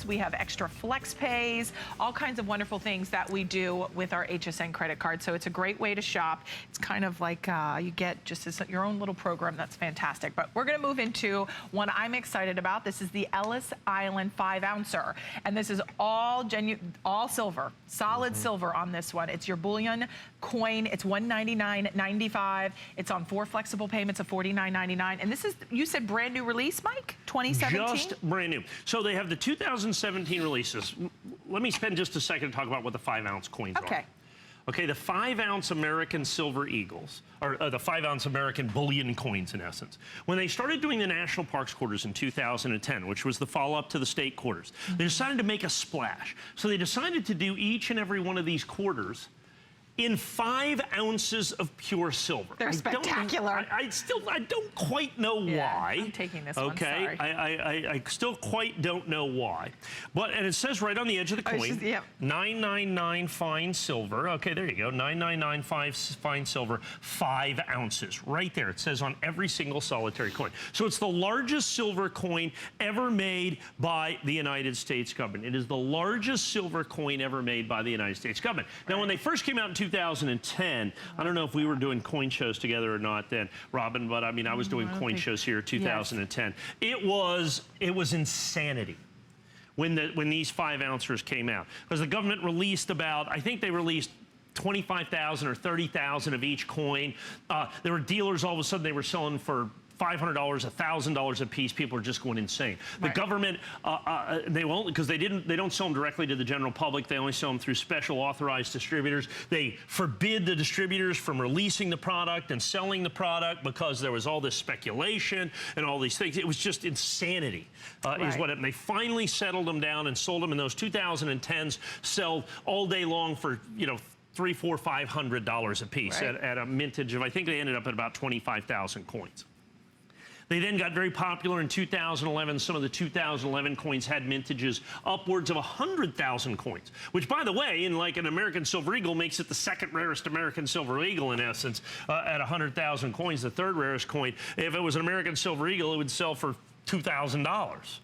We have extra flex pays, all kinds of wonderful things that we do with our HSN credit card. So it's a great way to shop. It's kind of like you get just your own little program. That's fantastic. But we're going to move into one I'm excited about. This is the Ellis Island 5-ouncer. And this is all genuine, all silver, solid silver on this one. It's your bullion coin. It's $199.95. It's on 4 flexible payments of $49.99. And this is, you said brand new release, Mike? 2017? Just brand new. So they have the 2017 releases. Let me spend just a second to talk about what the 5-ounce coins are. Okay, the 5-ounce American Silver Eagles, or the 5-ounce American Bullion coins in essence. When they started doing the National Parks quarters in 2010, which was the follow-up to the state quarters, they decided to make a splash. So they decided to do each and every one of these quarters in 5 ounces of pure silver. They're spectacular. I don't quite know why. I'm taking this one, sorry. I still quite don't know why. And it says right on the edge of the coin, 999 fine silver. Okay, there you go, 999 fine silver, 5 ounces. Right there, it says on every single solitary coin. So it's the largest silver coin ever made by the United States government. It is the largest silver coin ever made by the United States government. Now, when they first came out in 2010, I don't know if we were doing coin shows together or not then, Robin, but I mean, I was doing coin shows here in 2010. Yes. It was insanity when these 5-ouncers came out, because the government released about, I think they released 25,000 or 30,000 of each coin. There were dealers, all of a sudden they were selling for $500, $1,000 a piece. People are just going insane. The government, they won't, because they don't sell them directly to the general public. They only sell them through special authorized distributors. They forbid the distributors from releasing the product and selling the product because there was all this speculation and all these things. It was just insanity, is what they finally settled them down and sold them. And those 2010s sell all day long for, you know, $300, $400, $500 a piece at a mintage of, I think they ended up at about 25,000 coins. They then got very popular in 2011. Some of the 2011 coins had mintages upwards of 100,000 coins, which, by the way, in like an American Silver Eagle, makes it the 2nd rarest American Silver Eagle in essence at 100,000 coins, the 3rd rarest coin. If it was an American Silver Eagle, it would sell for $2,000.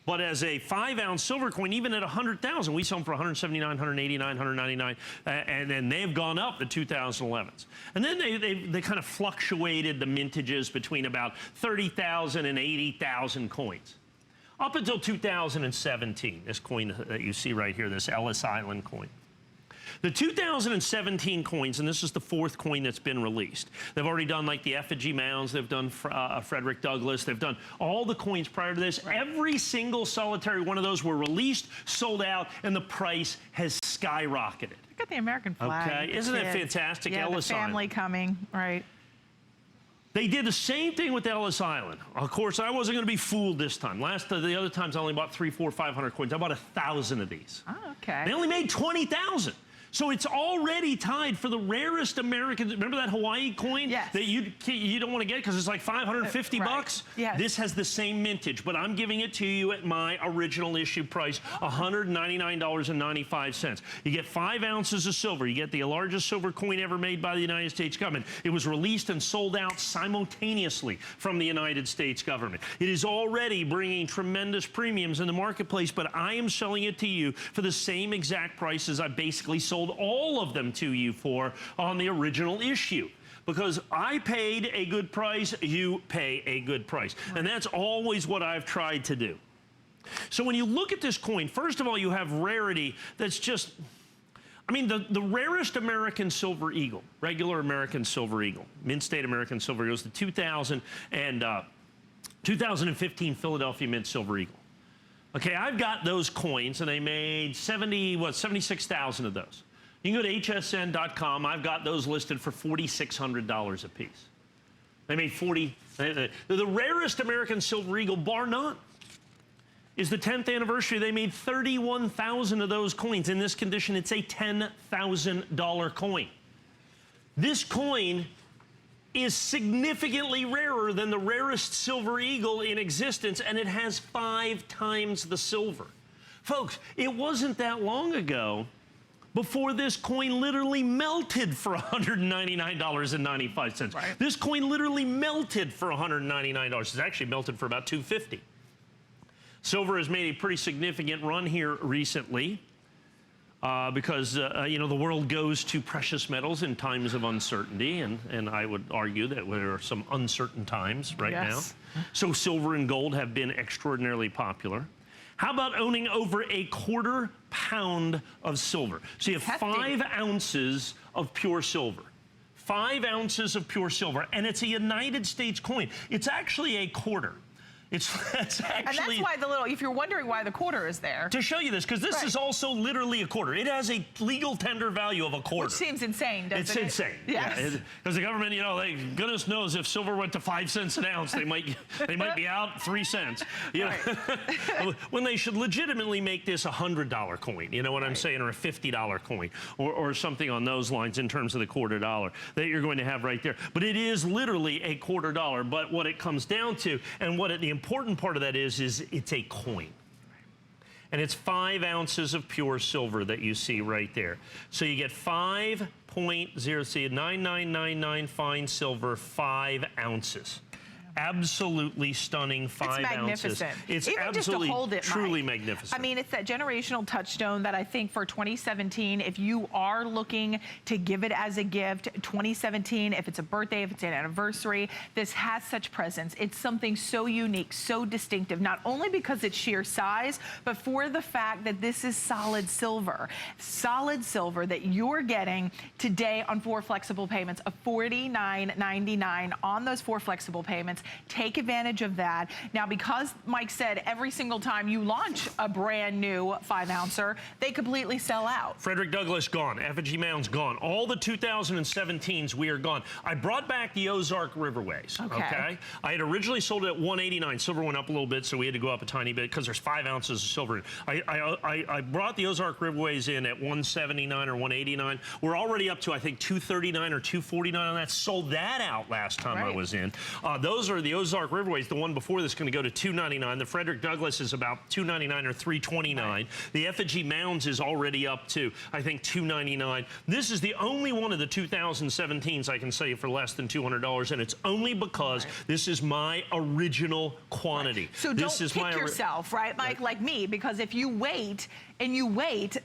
But as a 5-ounce silver coin, even at 100,000, we sell them for 179, 189, 199, and then they've gone up the 2011s. And then they kind of fluctuated the mintages between about 30,000 and 80,000 coins. Up until 2017, this coin that you see right here, this Ellis Island coin. The 2017 coins, and this is the 4th coin that's been released. They've already done like the effigy mounds. They've done Frederick Douglass. They've done all the coins prior to this. Every single solitary one of those were released, sold out, and the price has skyrocketed. Look at the American flag. Okay, isn't that fantastic? Yeah, Ellis the family Island coming, right? They did the same thing with Ellis Island. Of course, I wasn't going to be fooled this time. The other times I only bought 300, 400, 500 coins. I bought 1,000 of these. Oh, okay. They only made 20,000. So it's already tied for the rarest American. Remember that Hawaii coin? Yes. That you don't want to get because it's like 550 bucks? Yes. This has the same mintage, but I'm giving it to you at my original issue price, $199.95. You get 5 ounces of silver. You get the largest silver coin ever made by the United States government. It was released and sold out simultaneously from the United States government. It is already bringing tremendous premiums in the marketplace, but I am selling it to you for the same exact price as I basically sold all of them to you for on the original issue. Because I paid a good price, you pay a good price. And that's always what I've tried to do. So when you look at this coin, first of all, you have rarity that's just, I mean, the rarest American Silver Eagle, regular American Silver Eagle, Mint State American Silver Eagle, is the 2015 Philadelphia Mint Silver Eagle. Okay, I've got those coins, and they made 76,000 of those. You can go to hsn.com. I've got those listed for $4,600 a piece. They made 40. The rarest American Silver Eagle, bar none, is the 10th anniversary. They made 31,000 of those coins. In this condition, it's a $10,000 coin. This coin is significantly rarer than the rarest Silver Eagle in existence, and it has 5 times the silver. Folks, it wasn't that long ago before this coin literally melted for $199.95. Right. This coin literally melted for $199. It's actually melted for about $250. Silver has made a pretty significant run here recently because, you know, the world goes to precious metals in times of uncertainty, and I would argue that there are some uncertain times right now. So silver and gold have been extraordinarily popular. How about owning over a quarter pound of silver? So you have 5 ounces of pure silver. 5 ounces of pure silver, and it's a United States coin. It's actually a quarter. It's actually... And that's why the little, if you're wondering why the quarter is there. To show you this, because this is also literally a quarter. It has a legal tender value of a quarter. Which seems insane, doesn't it? It's insane. Yes. Because the government, you know, goodness knows if silver went to 5 cents an ounce, they might be out 3 cents. You know? When they should legitimately make this a $100 coin, you know what I'm saying, or a $50 coin, or something on those lines in terms of the quarter dollar that you're going to have right there. But it is literally a quarter dollar. But what it comes down to, and what the important part of that is it's a coin. And it's 5 ounces of pure silver that you see right there. So you get 5.0, see, 9999 fine silver, 5 ounces. Absolutely stunning 5 ounces. It's magnificent. It's even absolutely, just to hold it, truly Mike. magnificent. I mean, it's that generational touchstone that I think for 2017, if you are looking to give it as a gift, 2017, if it's a birthday, if it's an anniversary, this has such presence. It's something so unique, so distinctive, not only because it's sheer size, but for the fact that this is solid silver. Solid silver that you're getting today on 4 flexible payments of $49.99 on those 4 flexible payments. Take advantage of that. Now, because Mike said every single time you launch a brand new 5-ouncer, they completely sell out. Frederick Douglass gone. Effigy Mound's gone. All the 2017s, we are gone. I brought back the Ozark Riverways. Okay. I had originally sold it at $189. Silver went up a little bit, so we had to go up a tiny bit because there's 5 ounces of silver. I brought the Ozark Riverways in at $179 or $189. We're already up to, I think, $239 or $249 on that. Sold that out last time I was in. Those are the Ozark Riverways. The one before this is going to go to $299. The Frederick Douglass is about $299 or $329. The Effigy Mounds is already up to, I think, $299. This is the only one of the 2017s I can sell you for less than $200, and it's only because this is my original quantity. So don't kick yourself, right, Mike, like me, because if you wait and you wait,